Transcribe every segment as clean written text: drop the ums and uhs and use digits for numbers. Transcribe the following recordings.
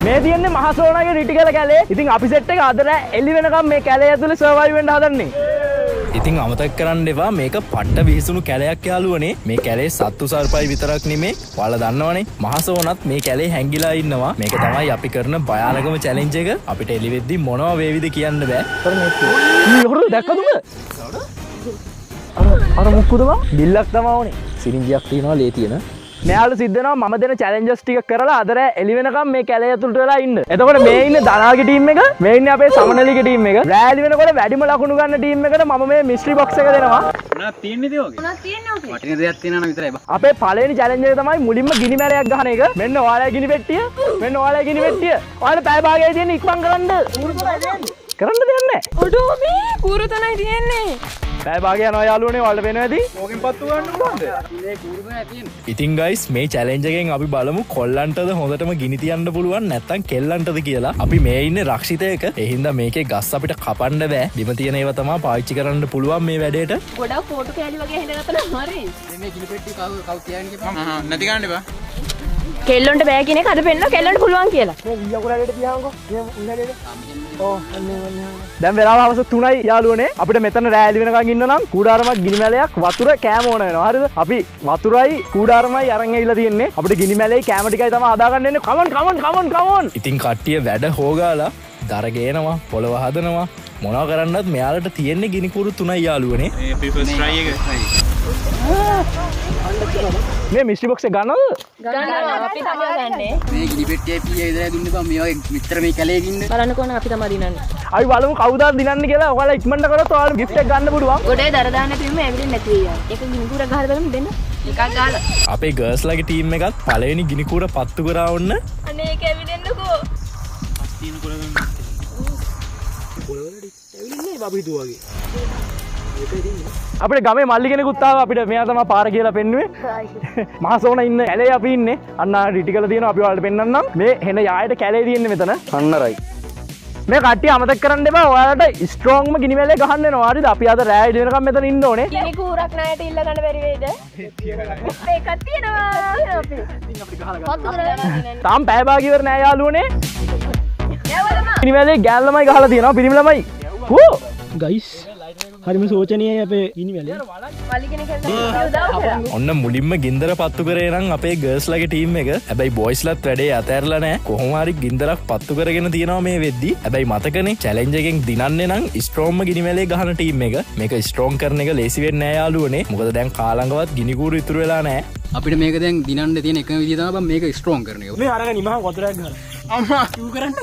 මේ තියන්නේ මහසෝනාගේ රිටිකල කැලේ. ඉතින් අපි සෙට් එක අද රෑ එළි වෙනකම් මේ කැලේ ඇතුලේ සර්වයිව් වෙන්න හදන්නේ. ඉතින් අමතක කරන්න එපා මේක පට්ට විහිසුණු කැලයක් යාළුවනේ. මේ කැලේ සත්තු සර්පයි විතරක් නෙමේ. ඔයාලා දන්නවනේ මහසෝනත් මේ කැලේ හැංගිලා ඉන්නවා. මේක තමයි අපි කරන භයානකම චැලෙන්ජ් එක. අපිට එළි වෙද්දි මොනවා වේවිද කියන්න බෑ. මේ හොරු දැක්කද උඹ? අර මුක්කුද බං? බිල්ලක් තමයි ඕනේ. සිරින්ජියක් තියනවා ලේ තියෙන. මෙයාට සිද්ධ වෙනවා මම දෙන චැලෙන්ජස් ටික කරලා අද රෑ එළි වෙනකම් මේ කැලේ ඇතුළට වෙලා ඉන්න. එතකොට මේ ඉන්නේ දනාගේ ටීම් එක, මේ ඉන්නේ අපේ සමනලිගේ ටීම් එක. රෑ එළි වෙනකොට වැඩිම ලකුණු ගන්න ටීම් එකට මම මේ මිස්ට්‍රි බොක්ස් එක දෙනවා. මොනවද තියෙන්නේ ඉතින් ඔගේ? මොනවද තියෙන්නේ ඔගේ? වටින දෙයක් තියෙනවා නම් විතරයි බං. අපේ පළවෙනි චැලෙන්ජ් එක තමයි මුලින්ම ගිනි මැරයක් ගහන එක. මෙන්න ඔයාලගේ ගිනි පෙට්ටිය. මෙන්න ඔයාලගේ ගිනි පෙට්ටිය. ඔයාලට පැය භාගයයි තියෙන ඉක්මන් කරන්න. කරන්න දෙයක් නැහැ. ඔඩෝ මේ කූරු තමයි තියෙන්නේ. පැය භාගය යනවා යාළුවනේ ඔයාලට වෙනවා ඇති. ඕකෙන් පත්තු ගන්න පුළුවන්ද? මේ කූරු තමයි තියෙන්නේ. ඉතින් ගයිස් මේ චැලෙන්ජ් එකෙන් අපි බලමු කොල්ලන්ටද හොඳටම ගිනි තියන්න පුළුවන් නැත්නම් කෙල්ලන්ටද කියලා. අපි මේ ඉන්නේ රක්ෂිතයක. ඒ හින්දා මේකේ ගස් අපිට කපන්න බෑ. බිම තියෙන ඒවා තමයි පාවිච්චි කරන්න පුළුවන් මේ වැඩේට. ගොඩක් ෆෝටෝ කැලි වගේ හෙලගත්තා නම් හරි. මේ ගිනි පෙට්ටිය කවුද තියන්නේ බං? නැති ගන්න එපා. කෙල්ලොන්ට බෑ කියන එක අද පෙන්නන කෙල්ලොන්ට පුළුවන් කියලා. මේ වියකුරාලේට තියාංගෝ. මේ උන්නලේට. ඕ අන්නේ. දැන් වෙලාව හවස 3යි යාළුවනේ. අපිට මෙතන රෑ එළි වෙනකන් ඉන්න නම් කූඩාරමක් ගිනි මැලයක් වතුර කෑම ඕන වෙනවා. හරිද? අපි වතුරයි කූඩාරමයි අරන් ඇවිල්ලා තියෙන්නේ. අපිට ගිනි මැලේ කෑම ටිකයි තමයි හදාගන්න එන්නේ. කමොන්. ඉතින් කට්ටිය වැඩ හොගාලා දර ගේනවා පොළව හදනවා මොනවා කරන්නත් මෙයාලට තියෙන්නේ ගිනි කුරු 3යි යාළුවනේ. මේ ෆස්ට් ට්‍රයි එක. මේ මිස්ට්‍රි බොක්ස් එක ගන්නවද? ගන්නවා අපි තමයි ගන්නේ. මේ ගිනි පෙට්ටිය පීයේ ඉදලා දුන්නේ බං. මේ වගේ මිත්‍ර මේ කැලේ ඉන්නේ. බලන්නකෝ නම් අපි තමයි දිනන්නේ. අපි බලමු කවුද දිනන්නේ කියලා. ඔයාලා ඉක්මනට කරොත් ඔයාලා ගිෆ්ට් එක ගන්න පුළුවන්. ගොඩේ දර දාන්න තිබුණේ ඇවිදින්න නැති වෙයි. ඒක ගිනි කුරක් ගහලා බලමු දෙන්න. එකක් ගහලා. අපේ ගර්ල්ස්ලාගේ ටීම් එකත් පළවෙනි ගිනි කුර පත්තු කරා වුණ අනේ ඒක ඇවිදින්නකෝ. තියෙන කොළවල. කොළවලට ඇවිල්න්නේ බබු හිතුවා වගේ. අපිට ගමේ මල්ලි කෙනෙකුත් ආවා අපිට මෙයා තමයි පාර කියලා පෙන්නුවේ. මහසෝන ඉන්න කැලේ අපි ඉන්නේ. අන්න රිටිකල තියෙනවා අපි ඔයාලට පෙන්නන්නම්. මේ හෙන යායට කැලේ තියෙන්නේ මෙතන. අන්න රයි. මේ කට්ටිය අමතක කරන්න එපා. ඔයාලට ස්ට්‍රෝංම ගිනි මැලේ ගහන්න වෙනවා. හරිද? අපි අද රෑ ඉඳ වෙනකම් මෙතන ඉන්න ඕනේ. ගිනි කුරක් ණයට ඉල්ල ගන්න බැරි වෙයිද? ඒකක් තියෙනවා අපි. තාම පැය භාග ඉවර නෑ යාළුවනේ. ගිනි මැලේ ගෑල් ළමයි ගහලා තියෙනවා. පිරිමි ළමයි. හෝ ගයිස් හරිම සෝචනීයයි අපේ ගිනි මැලේ. වලි කෙනෙක් හදලා ඔන්න මුලින්ම ගින්දර පත්තු කරේ නම් අපේ ගර්ල්ස්ලාගේ ටීම් එක. හැබැයි බොයිස්ලාත් වැඩේ අතහැරලා නැහැ. කොහොම හරි ගින්දරක් පත්තු කරගෙන තියෙනවා මේ වෙද්දි. හැබැයි මතකනේ චැලෙන්ජ් එකෙන් දිනන්නේ නම් ස්ට්‍රෝම්ම ගිනි මැලේ ගහන ටීම් එක. මේක ස්ට්‍රෝං කරන එක ලේසි වෙන්නේ නැහැ යාළුවනේ. මොකද දැන් කාලංගවත් ගිනි කූරු ඉතුරු වෙලා නැහැ. අපිට මේක දැන් දිනන්න තියෙන එකම විදිය තමයි බං මේක ස්ට්‍රෝං කරන එක. මේ අරගෙන ඉමහා වතුරක් ගහලා. අම්මා යූ කරන්නද?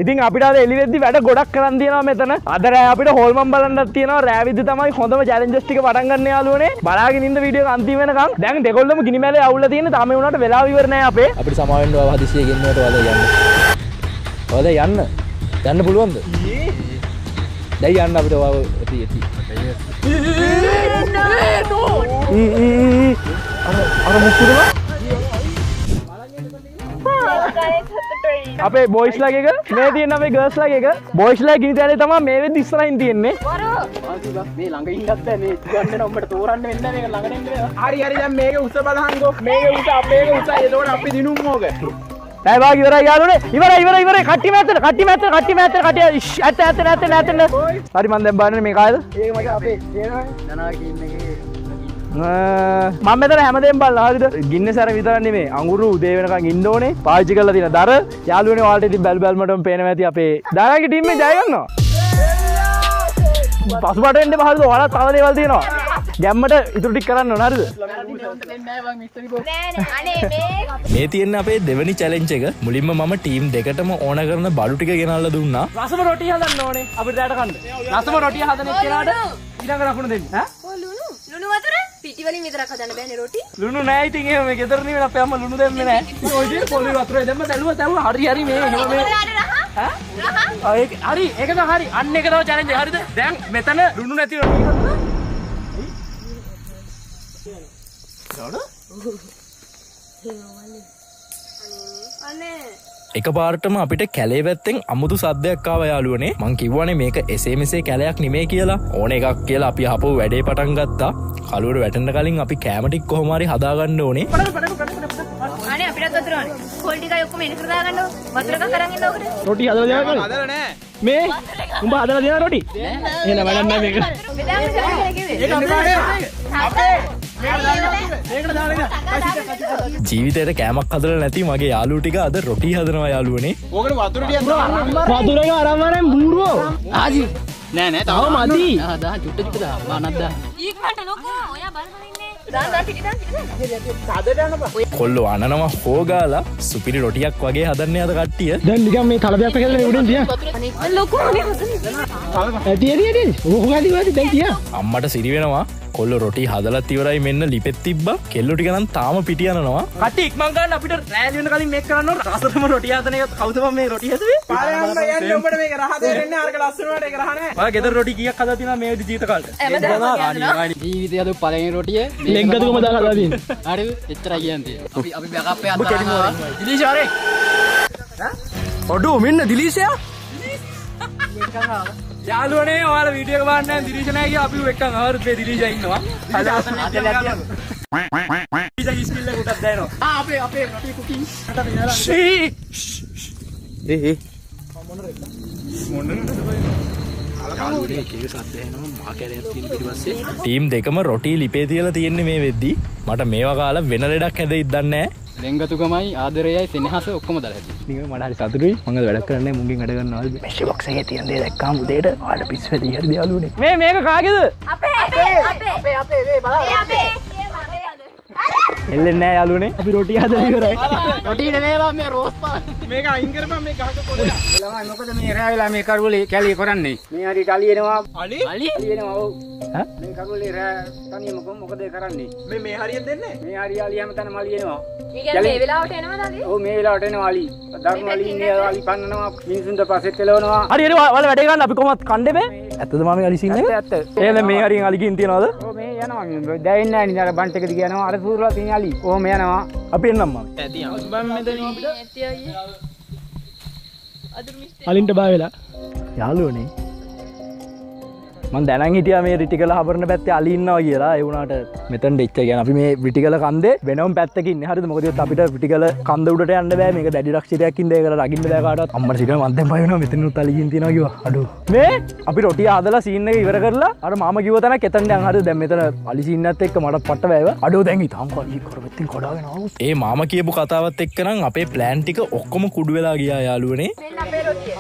ඉතින් අපිට අද එළි වෙද්දි වැඩ ගොඩක් කරන් තියෙනවා මෙතන. අද රෑ අපිට හොල්මන් බලන්නත් තියෙනවා. රෑ විද්දි තමයි හොඳම චැලෙන්ජස් ටික පටන් ගන්න යාළුවනේ. බලාගෙන ඉන්න වීඩියෝ එක අන්තිම වෙනකන්. දැන් දෙකොල්ලම ගිනි මැලේ අවුල්ලා තියෙන. තාම ඒ වුණාට වෙලාව ඉවර නෑ අපේ. අපිට සමාවෙන්න ඔයාලා හදිසියෙ ගෙන්නවට ඔයාලා යන්න. ඔයාලා යන්න පුළුවන්ද? දැන් යන්න අපිට ඔයාව ඇති. අර මුකුදම අපේ බොයිස්ලාගේ එක මේ තියෙන අපේ ගර්ල්ස්ලාගේ එක බොයිස්ලා ගිනි තැනේ තමයි මේ වෙද්දි ඉස්සරහින් තියෙන්නේ. මේ ළඟ ඉන්නත් බෑ මේ ගන්න උඹට තෝරන්න වෙන්න මේක ළඟට එන්න බෑ. හරි දැන් මේක උස බලහන්කෝ. මේක උස අපේක උස. එතකොට අපි දිනුම් ඕක. පැය භාග ඉවරයි යාළුවනේ. ඉවරයි. කට්ටිය මැත්තට. ඇත්ත. හරි මම දැන් බලන්නේ මේ කායද? ඒක මගේ අපේ දනාගේ ඉන්න එකේ මම මෙතන හැමදේම බලලා හරිද? ගින්න සැර විතර නෙමෙයි. අඟුරු උදේ වෙනකන් ඉන්න ඕනේ. පාවිච්චි කරලා තියෙන දර යාළුවනේ ඔයාලට ඉතින් බැල්මටම පේනවා ඇති අපේ දරාගේ ටීම් එක ජය ගන්නවා. පසුබට එන්න බහරිද? ඔයාලා තව දේවල් තියෙනවා. ගැම්මට ඉතුරු ටික කරන්න ඕන හරිද? මේ තියෙන අපේ දෙවනි චැලෙන්ජ් එක. මුලින්ම මම ටීම් දෙකටම ඕන කරන බඩු ටික ගෙනල්ලා දුන්නා. රසම රොටිය හදන්න ඕනේ අපිට රැට කන්න. රසම රොටිය හදන එක්කලාට ඊළඟ ලකුණ දෙන්න. ඈ? ලුණු වතුර පිටි වලින් විතරක් හදන්න බෑනේ රොටි. ලුණු නෑ ඉතින් එහෙම මේ ගෙදර නෙවෙයි අපේ අම්මා ලුණු දෙන්නේ නෑ. ඉතින් ඔය දේ පොළේ වතුරේ දැම්ම තැළුවා හරි මේ එහෙම මේ. ඈ? ඒක හරි ඒක තමයි හරි. අන්න ඒක තමයි චැලෙන්ජ් එක හරිද? දැන් මෙතන ලුණු නැති රොටි හදනවා. අනේ එකපාරටම අපිට කැලේ පැත්තෙන් අමුතු සද්දයක් ආවා යාළුවනේ. මං කිව්වනේ මේක එසේ මෙසේ කැලයක් නෙමෙයි කියලා. ඕන එකක් කියලා අපි ආපහු වැඩේ පටන් ගත්තා. කලුවට වැටෙන්න කලින් අපි කැම ටික කොහොම හරි හදාගන්න ඕනේ. අනේ අපිටත් වතුර ඕනේ. කොල් ටිකයි ඔක්කොම වෙනකර දාගන්න වතුරක කරන් ඉන්න ඕකට. රොටි හදලා දෙනවා හදලා නෑ. මේ උඹ හදලා දෙනවා රොටි. එහෙනම් වැඩක් නැහැ මේක. බෙදාගෙන කරන්නේ කිව්වේ. ඒක අපේ මේකට දාලා ඉන්න. ජීවිතයට කෑමක් හදල නැති මගේ යාලු ටික අද රොටි හදනවා යාලුවනේ. ඕකට වතුර ටිකක් දාන්න. වතුරක අරන් බූරුවෝ. ආජි නෑ නෑ තව මදි. දා චුට්ට දා මානක් දා. ඊක්මන්ට ලොකෝ ඔයා බලන්න ඉන්නේ. දාන්න පිටි දාන්න. හදට යනවා. කොල්ලෝ අනනවා හෝගාලා සුපිරි රොටියක් වගේ හදන්න අද කට්ටිය. දැන් නිකන් මේ තලබයක් පැකලා උඩින් තියා. අනිත් ලොකෝ නේ හදන්නේ. ඇටි ඕක හදි දැන් තියා. අම්මට සිරි වෙනවා කොල්ල රොටි හදලත් ඉවරයි මෙන්න ලිපෙත් තිබ්බ කෙල්ලු ටික නම් තාම පිටි යනවා. කට්ටි ඉක්මන් ගන්න අපිට රෑලි වෙන කලින් මේක කරන්න ඕන. රසතම රොටි හදන එක කවුද මේ රොටි හදුවේ? පාරේ යන්න යන්න උඹට මේක රහ දෙන්නේ අරක ලස්සන වලට ඒක රහ නෑ. ඔයා ගෙදර රොටි කීයක් හදලා තියෙනවා මේ ජීවිත කාලෙට? ජීවිතය අද පළවෙනි රොටිය ලෙන්ගතුකම දාලා හදලා තියෙන්නේ. හරි එච්චරයි කියන්නේ. අපි බෑකප් එකක් දානවා. දිලීෂ් ආරේ. ඔඩෝ මෙන්න දිලීෂයා. යාළුවනේ ඔයාලා වීඩියෝ එක බලන්න නැහැ දිලීෂ් නැහැ කිය අපි එක්කන් ආවරුත් මේ දිලීෂා ඉන්නවා. දිලීෂා ස්කිල් එක උඩට දානවා. අපේ රොටි කුකින්. ටීම් දෙකම රොටි ලිපේ තියලා තියෙන්නේ මේ වෙද්දි මට මේවා කාලා වෙන ලෙඩක් හැදෙයිද දන්නේ නැහැ. ලෙන්ගතුකමයි ආදරයයි සෙනෙහස ඔක්කොම දාලා ඇති. නිකන් මට හරි සතුටුයි. මම වැඩක් කරන්නේ මුංගෙන් වැඩ ගන්නවා. මෙෂ් බොක්ස් එකේ තියෙන දේ දැක්කාම උදේට ආඩ පිස් වෙදී හරි යාළුවනේ. මේක කාගේද? අපේ වේ බලන්න. අපේ එල්ලෙන්නේ නැහැ යාළුවනේ. අපි රොටි හදලා ඉවරයි. රොටි නෙමෙයි බා මේ රෝස් පාන්. මේක අයින් කරපන් මේ ගහක පොඩ. ළමයි මොකද මේ රැවිලා මේ කරුවලේ කැලිය කරන්නේ? මේ හරි ටලියනවා. අලි එනවා ඔව්. ඈ? මේ කරුවලේ රෑ තනියම මොකද කරන්නේ? මේ හරියට දෙන්නේ? මේ හරිය අලි හැමතැන මලි එනවා. මේ කියන්නේ මේ වෙලාවට එනවද අලි? ඔව් මේ වෙලාවට එනවා අලි. ධර්ම අලි ඉන්නේ අලි පන්නනවා මිනිසුන්ට පස්සෙත් එලවනවා. හරි ඔයාලා වැඩ ගන්න අපි කොහොමත් කණ්ඩේ බෑ. ඇත්තද මාමේ අලි සීන් එක? ඇත්ත. එහෙනම් මේ හරියෙන් අලි ගින් තියනවද? ඔව් මේ යනවා දැවෙන්නේ නැහැ නේද අර බන්ට් එකද කියනවා අර සූරලා තියෙන අලි. ඔහොම යනවා. අපි එන්නම් මාමේ. ඇති බම් මෙතනින් අපිට ඇත්ති අයියේ. අදුරු මිස්ටේ. අලින්ට බය වෙලා. යාළුවනේ. මම දැනන් හිටියා මේ රිටිකල හබරන පැත්තේ අලි ඉන්නවා කියලා. ඒ වුණාට මෙතන දෙච්ච කියන්නේ අපි මේ රිටිකල කන්දේ වෙනම පැත්තක ඉන්නේ. හරිද? මොකද අපිට රිටිකල කන්ද උඩට යන්න බෑ. මේක දැඩි රක්ෂිතයක් ඉඳලා ඒකට රකින්න බෑ කාටවත්. අම්මට සිටින මන් දැන් බය වෙනවා. මෙතන උත් අලි ගින් තියනවා කිව්වා. අඩෝ. මේ අපි රොටිය හදලා සීන් එක ඉවර කරලා අර මාම කිව්ව තැනක් එතනට යන්. හරිද? දැන් මෙතන අලි සීන් එකත් එක්ක මට පට්ට බෑව. අඩෝ දැන් ඉතාලි අලි කරපෙත්තින් කොඩාගෙන ආවොත්. ඒ මාම කියපු කතාවත් එක්ක නම් අපේ ප්ලෑන් ටික ඔක්කොම කුඩු වෙලා ගියා යාළුවනේ. මෙන්න අපේ රොටිය.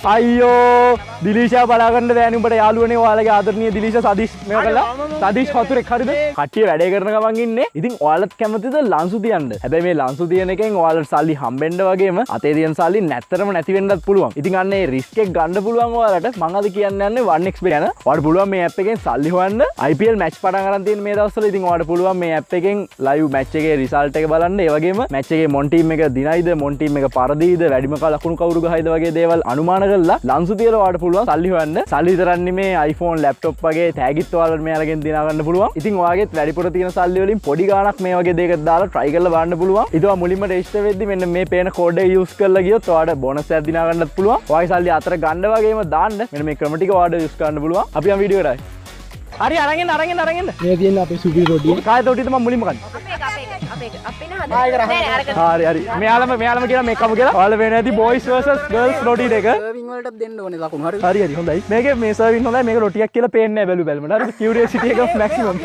අයියෝ දිලීෂා බලාගන්න බෑනේ උඹට යාළුවනේ ඔයාලගේ ආදරණීය දිලීෂා සදීෂ් මේවා කළා සදීෂ් හතුරෙක් හරිද කට්ටිය වැඩේ කරන ගමන් ඉන්නේ ඉතින් ඔයාලත් කැමතිද ලන්සු තියන්න හැබැයි මේ ලන්සු තියන එකෙන් ඔයාලට සල්ලි හම්බෙන්න වගේම අතේ තියෙන සල්ලි නැත්තරම නැති වෙන්නත් පුළුවන් ඉතින් අන්න ඒ රිස්ක් එක ගන්න පුළුවන් ඔයාලට මම අද කියන්න යන්නේ 1xp ගැන ඔයාලට පුළුවන් මේ ඇප් එකෙන් සල්ලි හොයන්න IPL මැච් පටන් ගන්න තියෙන මේ දවස්වල ඉතින් ඔයාලට පුළුවන් මේ ඇප් එකෙන් ලයිව් මැච් එකේ රිසල්ට් එක බලන්න ඒ වගේම මැච් එකේ මොන් ටීම් එක දිනයිද මොන් ටීම් එක පරදීද වැඩිම ලකුණු කවුරු ගහයිද වගේ දේවල් අනුමාන කරලා ලන්සු තියලා ඔයාලට පුළුවන් සල්ලි හොයන්න සල්ලි විතරක් නෙමේ iPhone laptop වගේ තෑගිත් ඔයාලට මේ අරගෙන දිනා ගන්න පුළුවන් ඉතින් ඔයාගෙත් වැඩිපුර තියෙන සල්ලි වලින් පොඩි ගාණක් මේ වගේ දෙයකට දාලා try කරලා බලන්න පුළුවන් ඊට මුලින්ම register වෙද්දි මෙන්න මේ පේන code එක use කරලා ගියොත් ඔයාලට bonus එකක් දිනා ගන්නත් පුළුවන් ඔයාගේ සල්ලි අතර ගන්න වගේම දාන්න මෙන්න මේ ක්‍රම ටික ඔයාලට use කරන්න පුළුවන් අපි යම් වීඩියෝ කරයි හරි අරගෙන මේ තියෙන අපේ සුපිරි රොටිය කාය රොටියද මම මුලින්ම කන්නේ අපේ නෑ හදන්න හරි මෙයාලම කියලා මේකම කියලා ඔයාලා වෙන ඇති boys versus girls රොටි දෙක සර්වින් වලට දෙන්න ඕනේ ලකුණු හරිද හරි හොඳයි මේකේ මේ සර්වින් හොඳයි මේක රොටියක් කියලා පේන්නේ නැහැ බැලු බැලමට හරිද කියුරියසිටි එක maximum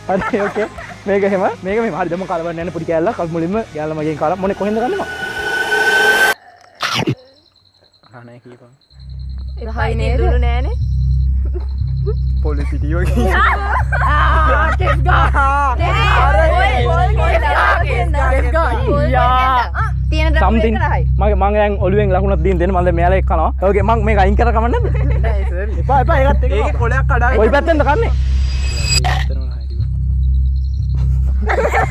හරි ඕකේ මේක එහෙම මේක මේ හරි දම කලවන්න යන පොඩි කෑල්ලක් අපි මුලින්ම යාළුවා මගෙන් කාලා මොනේ කොහෙන්ද ගන්නවා අනේ කීපන් රහයි නේද දුරු නෑනේ පොලිස් පිටියෝ කෙස් ගා something මගේ මම දැන් ඔළුවෙන් ලකුණක් දීන් දෙන්න මම දැන් මෙයාලා එක්ක කනවා ඕකේ මම මේක අයින් කර කමන්නද එපා ඒකත් එක ඒකේ කොලයක් කඩාගෙන ඔය පැත්තෙන්ද කන්නේ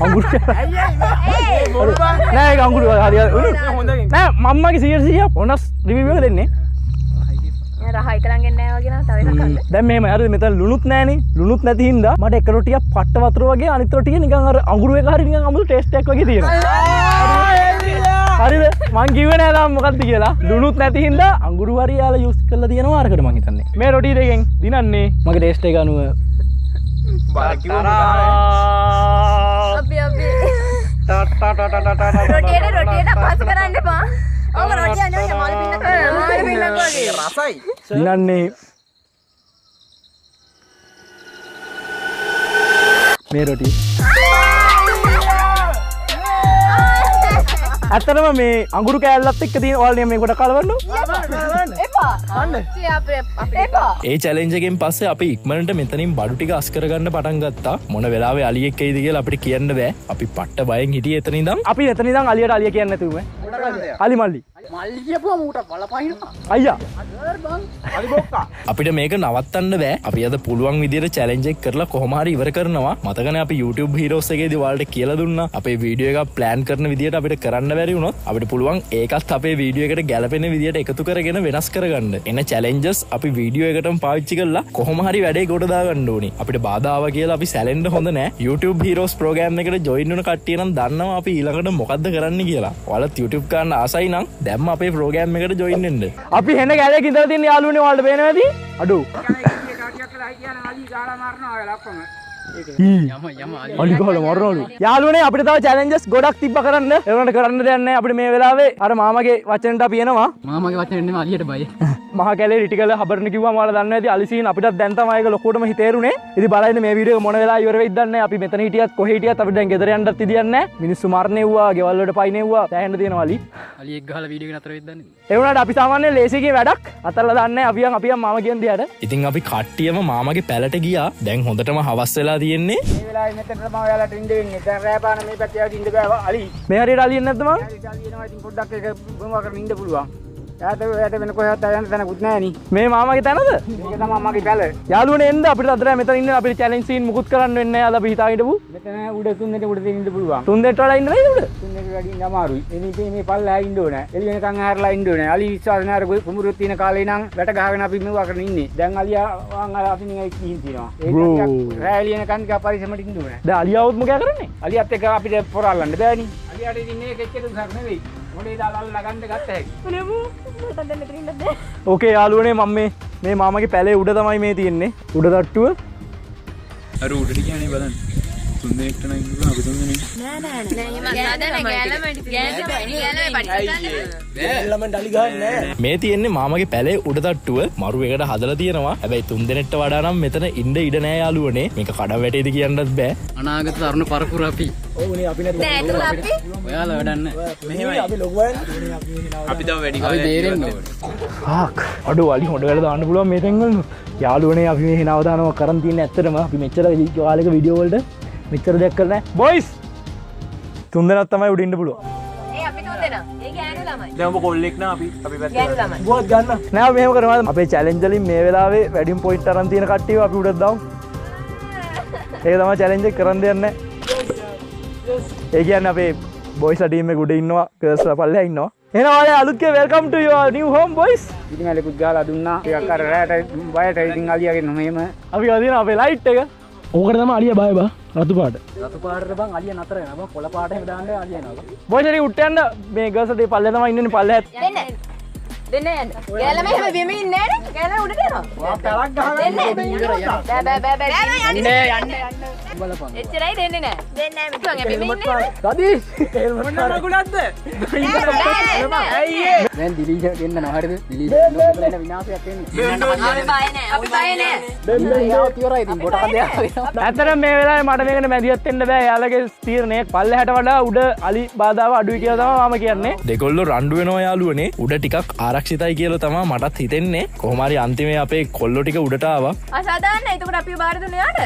අඟුරු නෑ ඒක අඟුරු හරි නෑ මම්මගේ 100 බෝනස් රිවිව් එක දෙන්නේ රහයි කරන් එන්නේ නැහැ වගේ නම් තව එකක් ගන්න. දැන් මෙහෙම හරිද මෙතන ලුණුත් නැහනේ. ලුණුත් නැති හින්දා මට එක රොටියක් පට්ට වතුර වගේ අනිත් රොටිය නිකන් අර අඟුරු එක හරි නිකන් අමුතු ටේස්ට් එකක් වගේ තියෙනවා. හරිද? මං කිව්වේ නෑ තාම මොකක්ද කියලා. ලුණුත් නැති හින්දා අඟුරු හරි යාලා යූස් කරලා තියෙනවා අරකට මං හිතන්නේ. මේ රොටිය දෙකෙන් දිනන්නේ මගේ ටේස්ට් එක අනුව අපි රොටියට පස් කරන්න එපා. ඕක රොටිය නෙවෙයි මාළු පින්නක්. මාළු පින්නක් වගේ. රසයි. දිනන්නේ මේ රොටිය. ඇත්තටම මේ අඟුරු කෑල්ලත් එක්ක තියෙන ඔයාලා මේ කොට කලවන්න. එපා. එපා. ඒ චැලෙන්ජගෙන් පස්සේ අපි ඉක්මනට මෙතනින් බඩු ටික අස් කරගන්න පටන් ගත්තා. මොන වෙලාවේ අලියෙක් එයිද කියලා අපිට කියන්න බෑ. අපි පට්ට බයෙන් හිටියේ එතන ඉඳන්. අපි එතන ඉඳන් අලියට අලිය කියන්නේ නැතුව අලි මල්ලි මල්ලි කියපුවා මූට බලපහිනවා. අයියා අලි බොක්කා. අපිට මේක නවත්තන්න බෑ. අපි අද පුළුවන් විදියට චැලෙන්ජ් එක කරලා කොහොම හරි ඉවර කරනවා. මතකනේ අපි YouTube Heroes එකේදී ඔයාලට කියලා දුන්නා. අපේ වීඩියෝ එකක් ප්ලෑන් කරන විදියට අපිට කරන්න බැරි වුණොත් අපිට පුළුවන් ඒකත් අපේ වීඩියෝ එකට ගැලපෙන විදියට එකතු කරගෙන වෙනස් කරගන්න. එන චැලෙන්ජස් අපි වීඩියෝ එකටම පාවිච්චි කරලා කොහොම හරි වැඩේ ගොඩ දාගන්න ඕනේ. අපිට බාධා ආවා කියලා අපි සැලෙන්න හොඳ නෑ. YouTube Heroes ප්‍රෝග්‍රෑම් එකට ජොයින් වෙන කට්ටිය නම් දන්නවා අපි ඊළඟට මොකද්ද කරන්න කියලා. ඔයාලත් YouTube කරන්න ආසයි නම් දැම්ම අපේ ප්‍රෝග්‍රෑම් එකට ජොයින් වෙන්න. අපි හෙන කැලේක ඉඳලා තියෙන යාළුවනේ ඔයාලට පේනවද? අඩු අලි ගහලා මරනවලු. යාළුවනේ අපිට තව චැලෙන්ජස් ගොඩක් තිබ්බ කරන්න. ඒ වුණාට කරන්න දෙයක් නැහැ. අපිට මේ වෙලාවේ අර මාමගේ වචනෙට අපි එනවා. මාමගේ වචනේ නෙමෙයි අලියට බය. මහා කැලේ රිටිකල හබරන කිව්වම ඔයාලා දන්නවා ඇති අලිසීන් අපිටත් දැන් තමයි ඒක ලොකුවටම හිතේරුනේ. ඉතින් බලන්න මේ වීඩියෝ එක මොන වෙලාව ඉවර වෙයිද දන්නේ නැහැ. අපි මෙතන හිටියත් කොහේ හිටියත් අපිට දැන් ගෙදර යන්නත් ඉදියන්නේ නැහැ. මිනිස්සු මරණෙව්වා, ගෙවල් වලට පයින්නෙව්වා. තැහෙන්න තියෙනවා අලි. අලියෙක් ගහලා වීඩියෝ එක නතර වෙයිද දන්නේ. ඒ වුණාට අපි සාමාන්‍යයෙන් ලේසිගේ වැඩක් අතල්ලා දාන්නේ නැහැ. අපියන් මාම කියන දිහාට. ඉතින් අපි කට්ටියම මාමගේ පැලට ගියා. දැන් හොඳටම හවස් වෙලා තියෙන්නේ. මේ වෙලාවේ මෙතන තමයි ඔයාලට ඉන්න වෙන්නේ. දැන් රෑපාන මේ පැත්තේ ආවිත් ඉන්න බෑ අලි. මේ හරියට අලියෙන් නැද්ද මම? අලියනවා ඉතින් පොඩ්ඩක් ඒක බොමවා කරගෙන ඉන්න පුළුවන්. යාට වෙන කොහෙවත් යන්න තැනකුත් නැහැ නේ. මේ මාමගේ තැනද? මේක තමයි මගේ පැල. යාළුවනේ එන්න අපිට අදට මෙතන ඉන්න අපිට චැලෙන්ජ් සීන් මුකුත් කරන්න වෙන්නේ නැහැ. අද අපි හිතාගෙන ඉඳපු. මෙතන උඩ 3 දෙනෙක් උඩ දෙන්න ඉන්න පුළුවන්. 3 දෙනෙක් වඩා ඉන්න නේද උඩ? 3 දෙනෙක් වැඩි ඉන්න අමාරුයි. එනිපේ මේ පල්ලෙහා ඉන්න ඕනේ. එළි වෙනකන් ආරලා ඉන්න ඕනේ. අලි විශ්වාස නැහැ අර කුඹුරුත් තියෙන කාලේ නම් වැට ගහගෙන අපි මෙව්වා කරගෙන ඉන්නේ. දැන් අලියා වාන් අර අපි නිකන් ගිහින් තියෙනවා. ඒක රෑ එළි වෙනකන් ටික පරිස්සමට ඉන්න ඕනේ. දැන් අලියාවුත් මොකද කරන්නේ? අලියත් එක්ක අපිට පොරල්ලන්න බෑනේ. අලියාට ඉතින් මේක එච්චර උසක් නෙවෙයි. මොලේ දාලා අල්ලගන්න ගත්ත හැකි. නෙමු. මට දැන් මෙතන ඉන්නද? ඕකේ යාළුවනේ මම මේ මාමගේ පැලේ උඩ තමයි මේ තියෙන්නේ. උඩ තට්ටුව. අර උඩට කියන්නේ බලන්න. 3 දෙනෙක්ට නම් ඉන්නවා අපි 3 දෙනෙක්. නෑ මේ තියෙන්නේ මාමගේ පැලේ උඩ තට්ටුව. මරු එකට හදලා තියෙනවා. හැබැයි 3 දෙනෙක්ට වඩා නම් මෙතන ඉන්න ඉඩ නෑ යාළුවනේ. මේක කඩ වැටේද කියන්නත් බෑ. අනාගත තරුණ පරපුර අපි. ඕනේ අපි නැත්නම් නෑ ඒක අපි ඔයාලා වැඩන්න. මෙහෙමයි. අපි ලොකු වෙන. අපි තව වැඩි අපි කාලයක් බේරෙන්න ඕනේ. ආක් අඩෝ අලි හොඳ වැඩ දාන්න පුළුවන් මේ තැන්වල. යාළුවනේ අපි මේ හිනවදානවා කරන් තියෙන්නේ ඇත්තටම අපි මෙච්චර කාලෙක වීඩියෝ වලට මෙච්චර දෙයක් කරලා නැහැ. බොයිස් 3 දෙනෙක් තමයි උඩ ඉන්න පුළුවන්. ඒ අපි තුන් දෙනා. ඒ ගෑනු ළමයි. දැන් ඔබ කොල්ලෙක් නා අපි පැත්තේ ගෑනු ළමයි. ගොඩක් ගන්න. නෑ මෙහෙම කරනවා. අපේ චැලෙන්ජ් වලින් මේ වෙලාවේ වැඩිම පොයින්ට් අරන් තියෙන කට්ටියව අපි උඩට දාමු. ඒක තමයි චැලෙන්ජ් එක කරන් දෙන්නේ නැහැ. ඒ කියන්නේ අපේ බොයිස්ලා ටීම් එක උඩ ඉන්නවා, ගර්ල්ස්ලා පල්ලෙහා ඉන්නවා. එහෙනම් ඔයාලා Aluthge welcome two your New home boys. ඉතින් අලෙකුත් ගහලා දුන්නා. ටිකක් අර රැට බයට ඉතින් අලියාගෙන මෙහෙම අපි ගදින අපේ ලයිට් එක. ඕකට තමයි අලියා බය බා. රතු පාට. රතු පාටට බං අලියා නතර වෙනවා. බං කොළ පාට හැම දාන්න අලියා යනවා. බොයිස් හරි උට්ට යන්න මේ ගර්ල්ස්ලා ටීම් පල්ලෙහා තමයි ඉන්නේ පල්ලෙහා. දෙන්න. දෙන්න යන්න. ගෑලම එහෙම බිම ඉන්නේ නෑනේ. ගෑලම උඩට යනවා. වා පැලක් ගහලා දෙන්න. බෑ. යන්න බලපන්. එච්චරයි දෙන්නේ නෑ. දෙන්නේ නෑ මිතුන් බිම ඉන්නේ. සදීෂ් මොන මගුලක්ද? ඇයි දැන් දිලීෂ ගෙන්නනවා හරිද? දිලීෂ ලොකු විනාශයක් වෙන්නේ. අපි බය නෑ. දෙන්න යාව තියරයි ඉතින් කොට කඩයක් වෙනවා. ඇත්තටම මේ වෙලාවේ මට මේකට මැදිහත් වෙන්න බෑ. යාළුවගේ තීරණය පල්ලෙහාට වඩා උඩ අලි බාධාව අඩුයි කියලා තමයි මම කියන්නේ. දෙකොල්ලෝ රණ්ඩු වෙනවා යාළුවනේ. උඩ ටිකක් ආරක්ෂිතයි කියලා තමයි මටත් හිතෙන්නේ. කොහොම හරි අන්තිමේ අපේ කොල්ලෝ ටික උඩට ආවා. අසාධාරණ. එතකොට අපි බාර දුන්න යාට.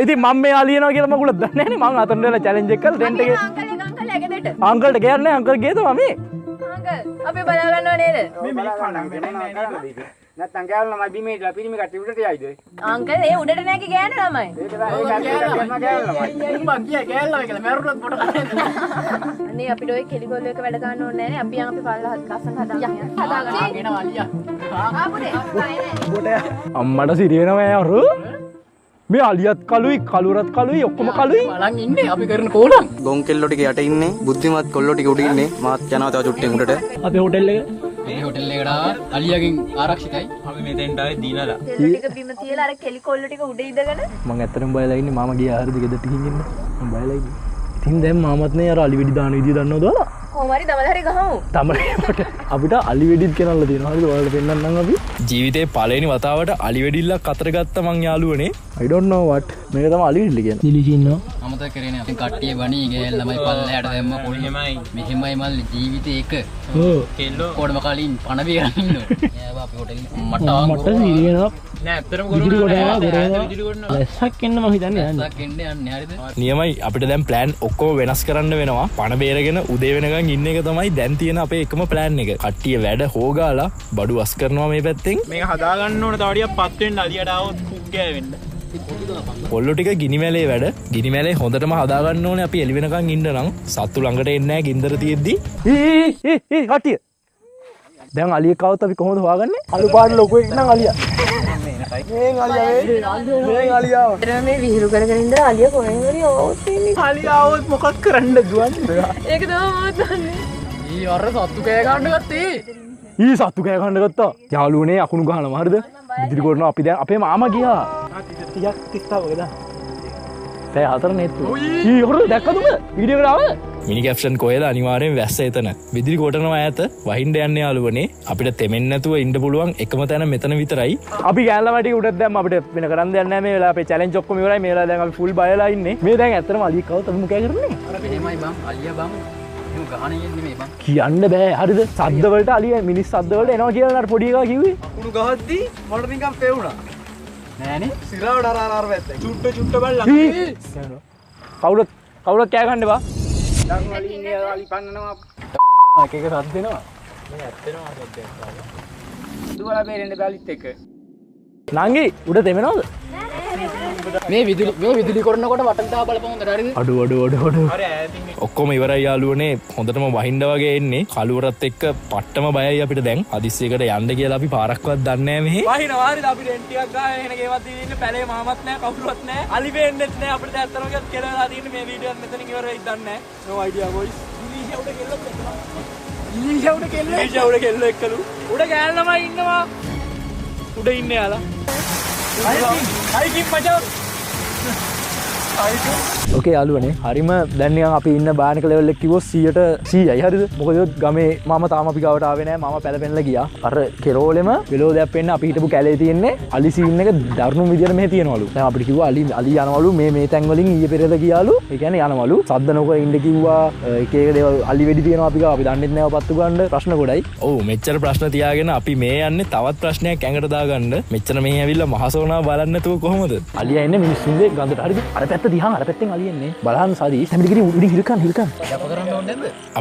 ඉතින් මම මේ අලියනවා කියලා මගුල දන්නේ නැහැ නේ. මම අතන වෙලා චැලෙන්ජ් එක කරලා රෙන්ට් එකේ අංකල් ඇගෙදට. අංකල්ට කියන්නේ අංකල් ගියේ තමයි මේ. අංකල් අපි බලා ගන්නව නේද? මේ කණ්ඩම් වෙනවා කරන්නේ. නැත්තම් ගෑවුන මම බිමේලා පිරිමි කට්ටිය උඩට යයිද? අංකල් ඒ උඩට නැගි ගෑනු ළමයි. ඒක ගෑල්ලා ගියා ගෑල්ලා කියලා මැරුණත් පොට කරන්නේ. අනේ අපිට ওই කෙලිගොල්ල එක වැඩ ගන්න ඕනේ නැහැ නේ. අපි යන් අපි පල්ලා ලස්සන හදාගන්න. ගෙනවා අලියා. ආපුනේ. අම්මට සිරි වෙනවා යාරු. මේ අලියත් කළුයි කළුරත් කළුයි ඔක්කොම කළුයි. බලන් ඉන්නේ අපි කරන කෝලම්. ගොන් කෙල්ලෝ ටික යට ඉන්නේ බුද්ධිමත් කොල්ලෝ ටික උඩ ඉන්නේ මාත් යනවා තව චුට්ටෙන් උඩට අපේ හොටෙල් එක මේ හොටෙල් එකට අලියාගෙන් ආරක්ෂිතයි. අපි මෙතෙන්ට ආවේ දීනලා. තෙල් ටික බිම තියලා අර කෙලිකොල්ල ටික උඩ ඉඳගෙන මම ඇත්තටම බයලා ඉන්නේ මාම ගියා හරිද ගෙදරට ගිහින් ඉන්න මම බයලා ඉන්නේ ඉතින් දැන් මාමත්නේ අර අලි වෙඩි දාන විදිය දන්නවද ඔයාලා? කොහොමරි දවල් හරි ගහමු. තමයි අපිට අලි වෙඩිත් ගෙනල්ලා තියෙනවා. හරිද? ඔයාලට පෙන්නන්නම් අපි. ජීවිතේ පළවෙනි වතාවට අලි වෙඩිල්ලක් අතර ගත්ත මං යාළුවනේ. I don't know what. මේක තමයි අලි වෙඩිල්ල කියන්නේ. නිලිසි ඉන්නවා. අමතක කරේ නෑ. කට්ටිය වණී ගෑල් ළමයි පල්ලයට දැම්ම පොඩි මෙහෙමයි මල්ලි ජීවිතේ එක. ඔව්. කෙල්ලෝ කොඩම කලින් පණ බීරන් ඉන්නවා. එයා අපි හොටෙල් මට සිරියනවා. නෑ ඇත්තටම විදුලි ගොඩනවා. ලැස්සක් එන්න මම හිතන්නේ යන්නේ. සක් එන්න යන්නේ හරිද? නියමයි අපිට දැන් ප්ලෑන් ඔක්කොම වෙනස් කරන්න වෙනවා. පණ බේරගෙන උදේ වෙනකන් ඉන්න එක තමයි දැන් තියෙන අපේ එකම ප්ලෑන් එක. කට්ටිය වැඩ හොගාලා බඩු වස් කරනවා මේ පැත්තෙන්. මේක හදාගන්න ඕන තව ටිකක් පත් වෙන්න අලියට ආවොත් කුක් ගෑවෙන්න. පොල්ලෝ ටික ගිනිමැලේ වැඩ. ගිනිමැලේ හොඳටම හදාගන්න ඕනේ අපි එළි වෙනකන් ඉන්න නම්. සත්තු ළඟට එන්නේ නැහැ ගින්දර තියෙද්දි. කට්ටිය. දැන් අලියෙක් આવත් අපි කොහොමද හොයාගන්නේ? අලු පාට ලොකු එකක් නම් අලියා. මේ විහිළු කරගෙන ඉඳලා අලිය කොහෙන් හරි આવොත් ඉන්නේ. අලියාවොත් මොකක් කරන්න දුවන්නේ? ඒක තමයි මම දන්නේ. ඊ අර සත්තු කෑ ගන්න ගත්තේ. ඊ සත්තු කෑ ගන්න ගත්තා. යාළුවනේ අකුණු ගහනවා හරිද? ඉදිරි කොටනවා අපි දැන් අපේ මාමා ගියා. 30ක් 30ක් වගේ දාන්න. පැය 4 නෙත්තු. ඊ හොර දැක්කද උඹ? වීඩියෝ එකට ආවද? මිනි කැප්ෂන් කොහෙද අනිවාර්යෙන් වැස්ස එතන. විදුලි කොටනවා ඈත වහින්න යන්නේ යාළුවනේ. අපිට තෙමෙන්නේ නැතුව ඉන්න පුළුවන් එකම තැන මෙතන විතරයි. අපි ගෑල්ලා වැටි උඩට දැම්ම අපිට වෙන කරන්න දෙයක් නැහැ මේ වෙලාව අපේ චැලෙන්ජ් ඔක්කොම ඉවරයි මේ වෙලාව දැන් අපි ෆුල් බයලා ඉන්නේ මේ දැන් ඇත්තටම අලියෙක් આવත් අපි මොකෑ කරන්නේ අර මෙහෙමයි බං අලියා බං. එහෙම ගහන යන්නේ නෙමෙයි බං. කියන්න බෑ හරිද සද්ද වලට අලිය මිනිස් සද්ද වලට එනවා කියලා අර පොඩි එකා කිව්වේ අකුණු ගහද්දි මට නිකන් පෙවුණා. නෑනේ. සිරාවට අර වැත්ත. චුට්ට බලන්න. කවුරුත් කෑ ගන්න එපා දන් වලින් ඉන්නේ අලි පන්නනවා. එක එක සද්ද දෙනවා දුවලා බේරෙන්න බැලිත් එක. නංගි උඩ දෙමනවද මේ විදුලි කරනකොට වටට දාලා බලපන් හොඳට හරිද? අඩු අර ඈතින් ඔක්කොම ඉවරයි යාළුවනේ. හොඳටම වහින්න වගේ එන්නේ. කලුවරත් එක්ක පට්ටම බයයි අපිට දැන්. හදිස්සියකට යන්න කියලා අපි පාරක්වත් දන්නේ නැහැ මෙහි. වහිනවා හරිද අපි රෙන්ට් ටිකක් ගහගෙන එන ගේවත් ඉන්න පැලේ මාමත් නැහැ කවුරුවත් නැහැ අලි වෙන්නෙත් නැහැ අපිට ඇත්තටම කියත් කෙලවලා තියෙන්නේ මේ වීඩියෝ එක මෙතනින් ඉවර වෙයිද දන්නේ නැහැ no idea boys ඉලිෂවුඩ කෙල්ල එක්කලු උඩ ගෑල්ලමයි ඉන්නවා උඩ ඉන්න යාලා හයිකින් මචෝ ඕකේ යාළුවනේ හරිම දැන් නිකන් අපි ඉන්න භයානක ලෙවල් එක කිව්වොත් 100යි හරිද මොකද ගමේ මම තාම අපි ගාවට ආවේ නැහැ මම පැලපෙන්නලා ගියා අර කෙරෝලෙම වෙලෝදයක් පෙන්න අපි හිටපු කැලේ තියෙන්නේ අලි සීන් එක දරුණු විදියට මෙහෙ තියනවලු දැන් අපිට කිව්වා අලි යනවලු මේ තැන් වලින් ඊයේ පෙරේද ගියාලු ඒ කියන්නේ යනවලු සද්ද නොකර ඉන්න කිව්වා එක එක දේවල් අලි වෙඩි තියනවා අපි ගාව අපි දන්නෙත් නැහැ පත්තු ගන්න ප්‍රශ්න ගොඩයි ඔව් මෙච්චර ප්‍රශ්න තියාගෙන අපි මේ යන්නේ තවත් ප්‍රශ්නයක් ඇඟට දාගන්න මෙච්චර මෙහි ඇවිල්ලා මහසෝනා බලන්න නැතුව කොහොමද අලියා එන්නේ මිනිස්සුන්ගේ ගඳට හරිද අර පැත්ත දිහා අර පැත්තෙන් අලියන්නේ බලන්න සාදී හැමිලිගිරි උඩින් හිල්කන්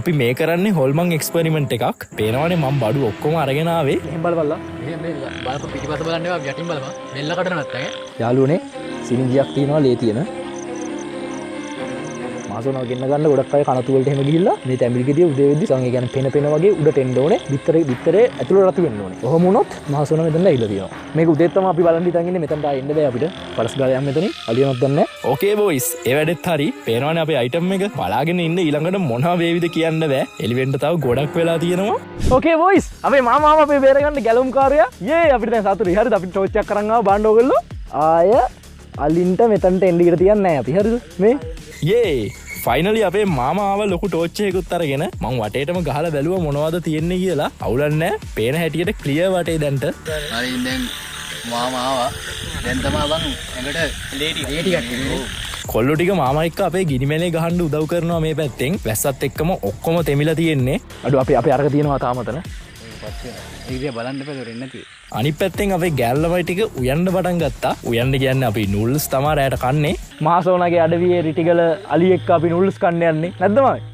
අපි මේ කරන්නේ හොල්මන් එක්ස්පෙරිමන්ට් එකක් පේනවනේ මම බඩු ඔක්කොම අරගෙන ආවේ එහෙම බලවල්ලා එහෙම බලපන් පිටිපස්ස බලන්න එපා යටින් බලපන් බෙල්ල කඩන නැත්තම් යාළුවනේ සිරින්ජියක් තියෙනවා ලේ තියෙන මාසෝනාව ගෙන්න ගන්න ගොඩක් අය කනතු වලට එහෙම ගිහිල්ලා මේ තැඹිලිගෙඩිය උදේ වෙද්දි සං ඒ කියන්නේ පෙන වගේ උඩට එන්න ඕනේ බිත්තරේ ඇතුළට රතු වෙන්න ඕනේ. ඔහොම වුණොත් මාසෝනාව මෙතන ඇවිල්ලා තියෙනවා. මේක උදේත් තමයි අපි බලන් හිටන් ඉන්නේ මෙතනට ආයෙන්න බෑ අපිට. පරස් ගාලා යන්න මෙතනින් අලියමක් ගන්න නැහැ. ඕකේ බොයිස් ඒ වැඩෙත් හරි පේනවනේ අපේ අයිටම් එක බලාගෙන ඉන්න ඊළඟට මොනවා වේවිද කියන්න බෑ එලිවෙන්න තව ගොඩක් වෙලා තියෙනවා. ඕකේ බොයිස් අපේ මාමාව අපේ බේරගන්න ගැලුම් කාර්යය යේ අපිට දැන් සතුටුයි. හරිද අපිට ටෝච් එකක් අරන් ආව බාන්න ඕගොල්ලෝ. ආය අලින්ට මෙතනට එන්න ඉර තියන්නේ නැහැ අපි. හරිද මේ යේ ෆයිනලි අපේ මාමාව ලොකු ටෝච්චයකුත් අරගෙන මං වටේටම ගහලා බැලුවා මොනවද තියෙන්නේ කියලා අවුලක් නැහැ පේන හැටියට ක්ලියර් වටේ දැන්ට හරි දැන් මාමා ආවා දැන් තමයි බං එකට ලේටි කට්ටිය කොල්ලෝ ටික මාමා එක්ක අපේ ගිනිමැලේ ගහන්න උදව් කරනවා මේ පැත්තෙන් වැස්සත් එක්කම ඔක්කොම තෙමිලා තියෙන්නේ අඩු අපි අරක තියෙනවා තාමතන ඉතින් බලන්න බෑ දෙන්නේ නැති අනිත් පැත්තෙන් අපේ ගෑල්ලවයි ටික උයන්න පටන් ගත්තා උයන්න කියන්නේ අපි නූල්ස් තමයි රැයට කන්නේ මාසෝනාගේ අඩවියේ රිටිගල අලි එක්ක අපි නූල්ස් කන්න යන්නේ නැද්ද මම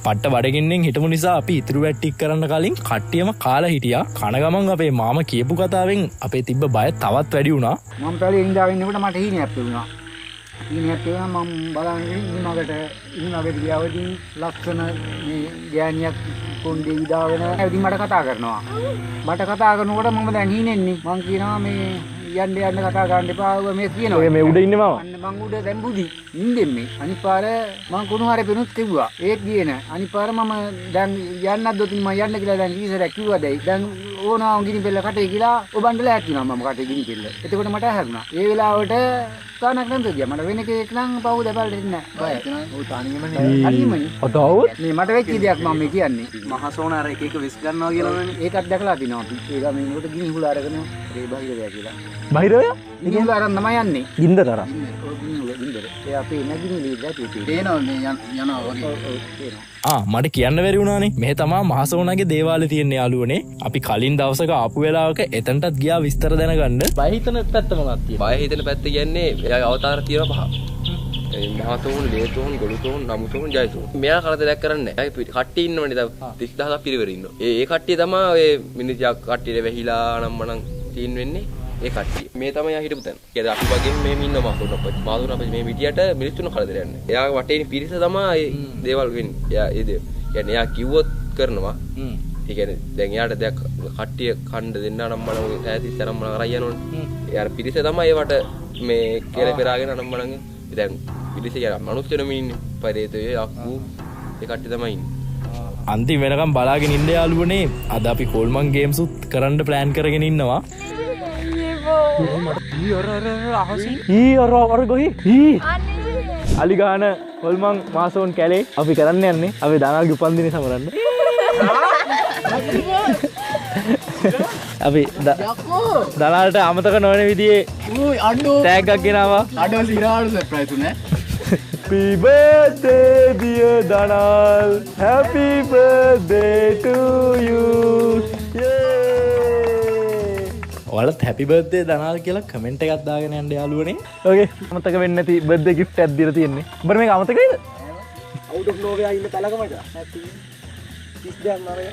පට්ට බඩගින්නෙන් හිටපු නිසා අපි ඉතුරු වැට්ටික් කරන්න කලින් කට්ටියම කාලා හිටියා කන ගමන් අපේ මාම කියපු කතාවෙන් අපේ තිබ්බ බය තවත් වැඩි වුණා මම පැලේ ඉඳලා ඉන්නකොට මට හීනයක් පෙවුණා. හීනයක් පෙවුණා මම බලන්නේ ඉන්නකට ගියාවදී ලක්ෂණ මේ ගෑණියක් කොණ්ඩේ විදාගෙන ඇවිදින් මට කතා කරනවා. මට කතා කරනකොට මම දැන් හීනෙන්නේ. මං කියනවා මේ යන්න කතා ගන්න එපා මේ කියනවා. ඔය මේ උඩ ඉන්නේ මම. අන්න මං උඩ දැන් බුදි. නින්දෙන් මේ. අනිත් පාර මං කුණු හරේ පෙනුත් කිව්වා. ඒත් ගියේ නෑ. අනිත් පාර මම දැන් යන්නත් දොතින් මම යන්න කියලා දැන් ඊසරක් කිව්වා දැයි. දැන් ඕනවා ගිනි බෙල්ල කටේ කියලා ඔබන්ඩලා ඇතුණා මම කටේ ගිනි බෙල්ල. එතකොට මට හැරුණා. ඒ වෙලාවට තානක් නැන්ද ගියා. මට වෙන කෙනෙක් නම් පව් දෙපල් දෙන්නේ නැහැ. බය. ඔව් තනියමනේ. තනියමනේ. ඔතවුත් මේ මට වෙච්ච දෙයක් මම මේ කියන්නේ. මහසෝන අර එක එක විස් ගන්නවා කියලානේ. ඒකත් දැකලා තිනවා අපි. ඒක මේ මොකද ගිනි හුල අරගෙන ඒ බහිරවයා කියලා. බහිරය ගිනි හුල අරන් තමයි යන්නේ. ගින්දර තරම් ගින්දර. ඒ අපේ නැගිනි ලීලා තියෙන්නේ. පේනවා මේ යනවා වගේ. ඔව් පේනවා. මට කියන්න වැරි වුණානේ මෙහ තමා මහසෝනගේ දේවාල තියෙන යාලුවනේ අපි කලින් දවසක ආපු වෙලාවක එතනටත් ගියා විස්තර දැනගන්න බයහිතන පැත්ත මොකක්ද තියෙන්නේ බය හිතන පැත්ත කියන්නේ එයාගේ අවතාර තියෙන පහ මහසෝන් ලේසෝන් ගොළුසෝන් නමුසෝන් ජයසෝන් මෙයා කරදරයක් කරන්නේ නැහැ කට්ටිය ඉන්නවනේ දැන් 30000ක් පිරිවර ඉන්නවා ඒ කට්ටිය තමයි ඔය මිනිස්සුක් කට්ටියට වැහිලා නම්මනම් සීන් වෙන්නේ ඒ කට්ටිය මේ තමයි යා හිටපු තැන. ඒකද අපි වගේ මේ ඉන්න මහසෝන් අප්පච්චි. මහසෝන් අප්පච්චි මේ විදියට මිනිස්සුන් කරදරයක් නැහැ. එයාගේ වටේ පිරිස තමයි ඒ දේවල් වෙන්නේ. එයා ඒ දේ. කියන්නේ එයා කිව්වොත් කරනවා. ඒ කියන්නේ දැන් එයාට දැන් කට්ටිය කණ්ඩ දෙන්න නම් මම ඈතිස් තරම් මම කරා යනෝනේ. එයාට පිරිස තමයි ඒවට මේ කෙල පෙරාගෙන නම් මම දැන් පිරිස කියන මනුස්ස නෙමෙයිනේ. පරේතයේ අක්කු ඒ කට්ටිය තමයි ඉන්නේ. අන්තිම වෙනකම් බලාගෙන ඉන්න යාළුවනේ අද අපි කොල්මන් ගේම්ස් උත් කරන්න ප්ලෑන් කරගෙන ඉන්නවා. අර ගොහි අලිගාන හොල්මන් මාසෝන් කැලේ අපි කරන්න යන්නේ අපි දනාල්ගේ උපන්දිනේ සමරන්න අපි දනාල්ට අමතක නොවන විදිහේ ටැග් එකක් ගෙනාවා අඩෝ සිරාවල සර්ප්‍රයිස් උනේ Happy birthday dear Danal Happy birthday to you ඔයාලත් හැපි බර්ත්ඩේ දනාල් කියලා කමෙන්ට් එකක් දාගෙන යන්න යාළුවනේ. ඕකේ අමතක වෙන්නේ නැති බර්ත්ඩේ gift එකක් දීලා තියෙන්නේ. උඹට මේක අමතක වෙයිද? out of nowhere ඉන්න තලකමද? happy 30 නරය.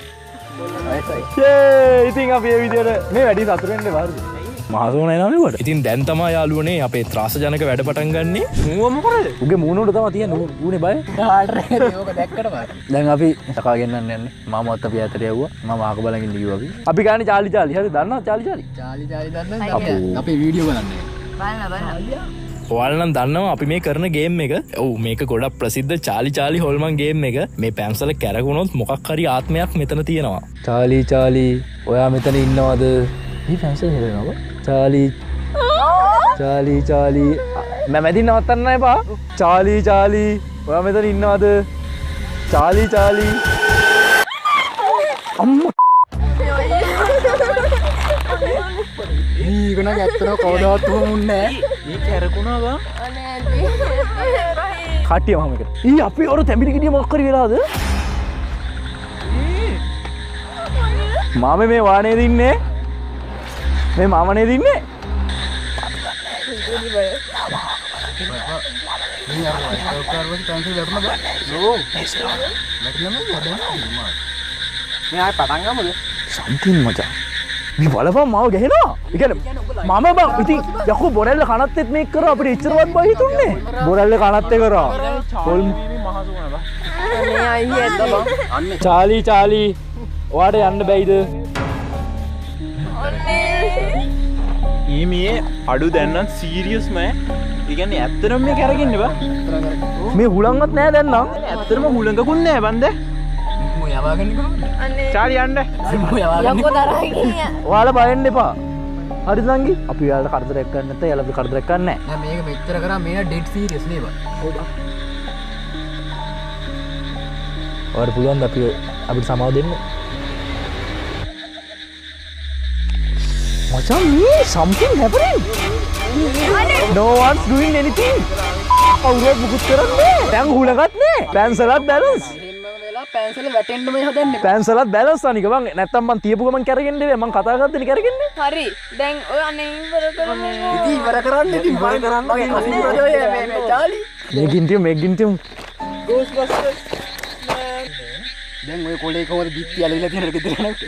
ඉතින් අපි මේ විදියට මේ වැඩි සතුට වෙන්න බාරද? මහසෝන එනවා මේකට. ඉතින් දැන් තමයි යාළුවනේ අපේ ත්‍රාසජනක වැඩ පටන් ගන්නෙ. මූව මොකද? උගේ මූණට තමයි තියෙන්නේ. ඌනේ බය. ඒක දැක්කට බා. දැන් අපි සකා ගෙන්නන්න යන්නේ. මාමවත් අපි ඇතට යවුවා. මම ආක බලන් ඉන්න කිව්වා අපි. අපි ගානේ චාලි චාලි. හරි දන්නවද චාලි චාලි? චාලි දන්නවද? අපේ වීඩියෝ බලන්නේ. බලන්න. ඔයාලනම් දන්නවා අපි මේ කරන ගේම් එක. ඔව් මේක ගොඩක් ප්‍රසිද්ධ චාලි චාලි හොල්මන් ගේම් එක. මේ පැන්සල කැරගුණොත් මොකක් හරි ආත්මයක් මෙතන තියෙනවා. චාලි චාලි ඔයා මෙතන ඉන්නවද? මේ පැන්සල හෙලනවා. චාලි චාලි චාලි මම මැදින් නවත්තන්න එපා. චාලි චාලි ඔයා මෙතන ඉන්නවද? චාලි චාලි අම්මා ඊගොන ඇත්තට කවදාවත් වුන්නේ මේ කැරකුණා බා. කට්ටිය මම එකට. ඊ අපි ඔර තැඹිලි ගෙඩිය මොකක් කරි වෙලාද? මාමේ මේ වානේ දින්නේ. මේ මාමනේ දින්නේ. මේ ආයෙ පටන් ගමුද? සම්පූර්ණ මචං. මේ බලපන් මාව ගහනවා. ඒ කියන්නේ මම බං ඉතින් යකෝ බොරැල්ල කනත්තෙත් මේක කරා අපිට ඉච්චරවත් බය හිතුන්නේ. බොරැල්ල කනත්තේ කරා. පොල් මේ අයියත් බං. චාලි චාලි ඔයාට යන්න බැයිද? මේ අඩු දැන්නම් සීරියස් මෑ. ඒ කියන්නේ ඇත්තටම මේක අරගෙන බා. මේ හුලංවත් නෑ දැන් නම්. ඇත්තටම හුලඟකුත් නෑ බන්ද. මෝ යවාගෙන කොහොමද? චාලි යන්න. මෝ යවාගෙන යකෝ තරහින්. ඔයාලා බය වෙන්න එපා. හරිද නංගි? අපි ඔයාලට කරදරයක් කරන්න නැත්නම් එයාලා අපිට කරදරයක් කරන්නේ නෑ. නෑ මේක මෙච්චර කරා මේ ඩෙඩ් සීරියස් නේ බා. ඔව් බා. ඔයාලට පුළුවන් ද අපිට සමාව දෙන්න? මචං මේ something happening. No one's doing anything. කවුරුත් මුකුත් කරන්නේ නෑ. දැන් හුලගත් නෑ. පැන්සලත් බැලන්ස්. පැන්සල වැටෙන්න මේ හදන්නේ. පැන්සලත් බැලන්ස් අනික මං නැත්තම් මං තියපු ගමන් කරගෙන ඉන්නේ මං කතා කරද්දී කරගන්නේ. හරි. දැන් ඔය අනේ ඉවර කරමු. ඉතින් ඉවර කරන්න ඉතින් ඉවර කරන්න. මගේ මේ චාලි. මේකින් තියමු. දැන් ඔය කොලේ කවද බිත්ති ඇලවිලා තියෙන ගෙදර නේද?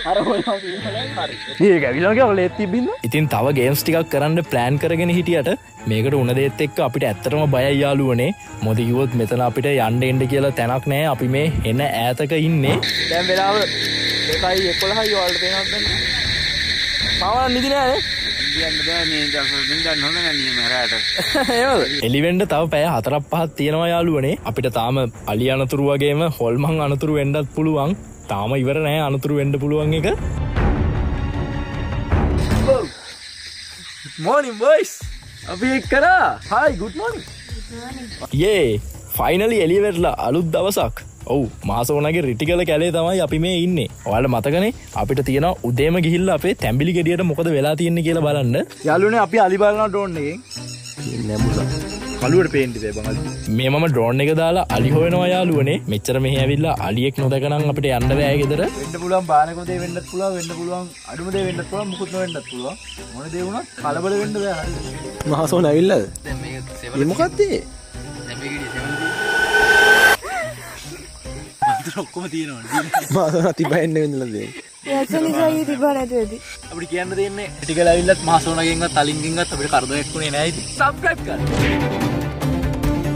අර හොයනවා කියන්නේ. ඒක ඇවිල්ලා කියලා ලේත් තිබින්න. ඉතින් තව ගේම්ස් ටිකක් කරන්න ප්ලෑන් කරගෙන හිටියට මේකට උන දේත් එක්ක අපිට ඇත්තටම බයයි යාළුවනේ. මොකද කිව්වොත් මෙතන අපිට යන්න එන්න කියලා තැනක් නැහැ. අපි මේ එන ඈතක ඉන්නේ. දැන් වෙලාව 2:11යි ඔයාලට පේනවද දැන්? මාව නිදි නෑ නේ. කියන්න බෑ මේ දවස්වලින් ගන්න හොඳ නෑ නියම රැට. එහෙමද? එලිවෙන්න තව පැය 4-5ක් තියෙනවා යාළුවනේ. අපිට තාම අලි අනතුරු වගේම හොල්මන් අනතුරු වෙන්නත් පුළුවන්. තාම ඉවර නෑ අනතුරු වෙන්න පුළුවන් එක. මෝනින් බොයිස් අපි එක්කරා හයි ගුඩ් මෝනින් ඒ ෆයිනලි එලිවෙටලා අලුත් දවසක් ඔවු මාසෝනගේ රිටිකල කැලේ තමයි අපි මේ ඉන්නේ ඔයාලට මතකනේ අපිට තියෙන උදේම ගිහිල්ලා අපේ තැඹිලි ගෙඩියට මොකද වෙලා තියෙන්නේ කියලා බලන්න යාළුවනේ අපි අලි බලනවා ඩ්‍රෝන් එකෙන් නැඹුලා කළුවට පේන්න ඉතින් බං අලි මේ මම ඩ්‍රෝන් එක දාලා අලි හොයනවා යාළුවනේ මෙච්චර මෙහි ඇවිල්ලා අලියෙක් නොදකනම් අපිට යන්න බෑ ගෙදර වෙන්න පුළුවන් බානකම දේ වෙන්නත් පුළුවන් වෙන්න පුළුවන් අඩුම දේ වෙන්නත් පුළුවන් මුකුත් නොවෙන්නත් පුළුවන් මොන දේ වුණත් කලබල වෙන්න බෑ හරිද මහසෝන ඇවිල්ලාද දැන් මේක ඒ මොකක්ද දැන් මේක ඔක්කොම තියෙනවා මහසෝන තිබෙන්න වෙන්නලද අපිට කියන්න දෙන්නේ ටිකල ඇවිල්ලත් මාසෝනගෙන්වත් තලින්ගෙන්වත් අපිට කරදරයක් වුණේ නැහැ ඉතින් සබ්ස්ක්‍රයිබ් කරන්න